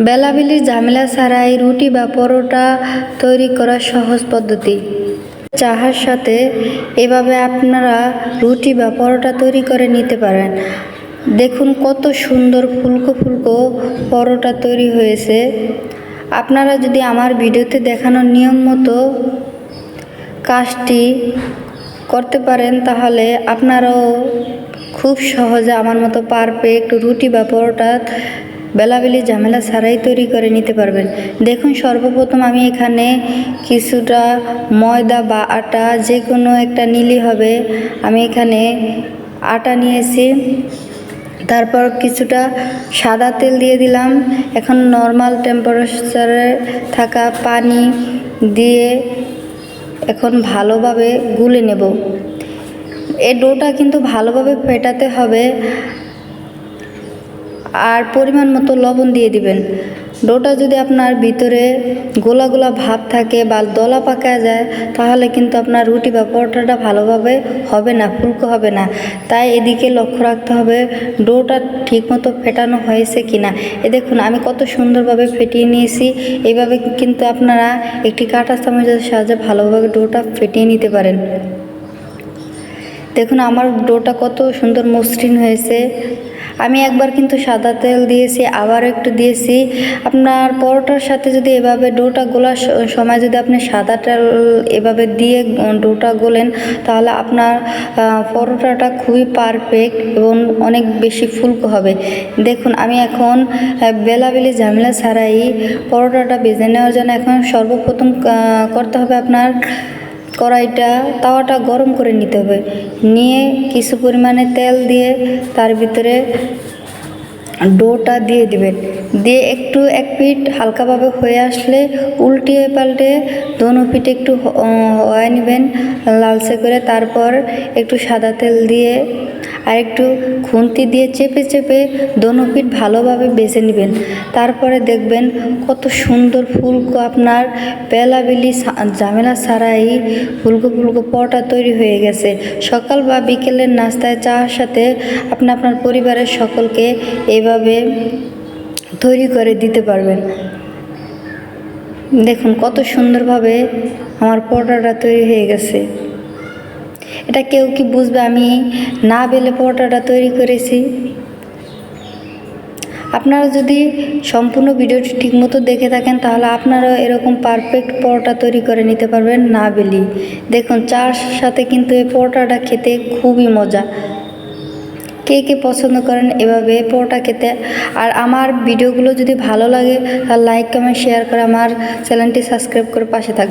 বেলাবেলির ঝামেলা ছাড়াই রুটি বা পরোটা তৈরি করার সহজ পদ্ধতি। চাহার সাথে এভাবে আপনারা রুটি বা পরোটা তৈরি করে নিতে পারেন। দেখুন কত সুন্দর ফুলকো ফুলকো পরোটা তৈরি হয়েছে। আপনারা যদি আমার ভিডিওতে দেখানো নিয়ম মতো কাজটি করতে পারেন তাহলে আপনারাও খুব সহজে আমার মতো পারফেক্ট রুটি বা পরোটা বেলাবেলি ঝামেলা ছাড়াই তৈরি করে নিতে পারবেন। দেখুন সর্বপ্রথম আমি এখানে কিছুটা ময়দা বা আটা যে কোনো একটা নিলেই হবে। আমি এখানে আটা নিয়েছি, তারপর কিছুটা সাদা তেল দিয়ে দিলাম। এখন নর্মাল টেম্পারেচারে থাকা পানি দিয়ে এখন ভালোভাবে গুলে নেব। এই ডোটা কিন্তু ভালোভাবে ফেটাতে হবে আর পরিমাণ মতো লবণ দিয়ে দিবেন। ডোটা যদি আপনার ভিতরে গোলা গোলা ভাব থাকে বা দলা পাকা যায় তাহলে কিন্তু আপনার রুটি বা পরোটাটা ভালোভাবে হবে না, ফুলকো হবে না। তাই এদিকে লক্ষ্য রাখতে হবে ডোটা ঠিকমতো ফেটানো হয়েছে কিনা। দেখুন আমি কত সুন্দরভাবে ফেটিয়ে নিয়েছি। এইভাবে কিন্তু আপনারা একটি কাঁটা চামচের সাহায্যে ভালোভাবে ডোটা ফেটিয়ে নিতে পারেন। দেখুন আমার ডোটা কত সুন্দর মসৃণ হয়েছে। আমি একবার কিন্তু সাদা তেল দিয়েছি, আবার একটু দিয়েছি। আপনার পরোটার সাথে যদি এভাবে ডোটা গোলার সময় যদি আপনি সাদা তেল এভাবে দিয়ে ডোটা গোলেন তাহলে আপনার পরোটাটা খুবই পারফেক্ট এবং অনেক বেশি ফুলকো হবে। দেখুন আমি এখন বেলাবেলি ঝামেলা ছাড়াই পরোটাটা ভেজে নেওয়ার জন্য এখন সর্বপ্রথম করতে হবে আপনার কড়াইটা তাওয়াটা গরম করে নিতে হবে। নিয়ে কিছু পরিমাণে তেল দিয়ে তার ভিতরে ডোটা দিয়ে দিবেন। দিয়ে একটু এক পিঠ হালকাভাবে হয়ে আসলে উল্টিয়ে পাল্টে দোনো পিঠ একটু হয়ে নেবেন লালচে করে। তারপর একটু সাদা তেল দিয়ে আর একটু খুন্তি দিয়ে চেপে চেপে দোনো পিঠ ভালোভাবে বেজে নেবেন। তারপরে দেখবেন কত সুন্দর ফুলকো আপনার বেলাবেলি ঝামেলা ছাড়াই ফুলকো ফুলকো পরোটা তৈরি হয়ে গেছে। সকাল বা বিকেলের নাস্তায় চার সাথে আপনি আপনার পরিবারের সকলকে এভাবে তৈরি করে দিতে পারবেন। দেখুন কত সুন্দরভাবে আমার পরোটাটা তৈরি হয়ে গেছে। এটা কেউ কি বুঝবে আমি না বেলে পরোটাটা তৈরি করেছি? আপনারা যদি সম্পূর্ণ ভিডিওটি ঠিকমতো দেখে থাকেন তাহলে আপনারাও এরকম পারফেক্ট পরোটা তৈরি করে নিতে পারবেন না বেলি। দেখুন চার সাথে কিন্তু এই পরোটাটা খেতে খুবই মজা। কে কে পছন্দ করেন এভাবে পরোটা খেতে? আর আমার ভিডিওগুলো যদি ভালো লাগে তাহলে লাইক কমেন্ট শেয়ার করে আমার চ্যানেলটি সাবস্ক্রাইব করে পাশে থাকবেন।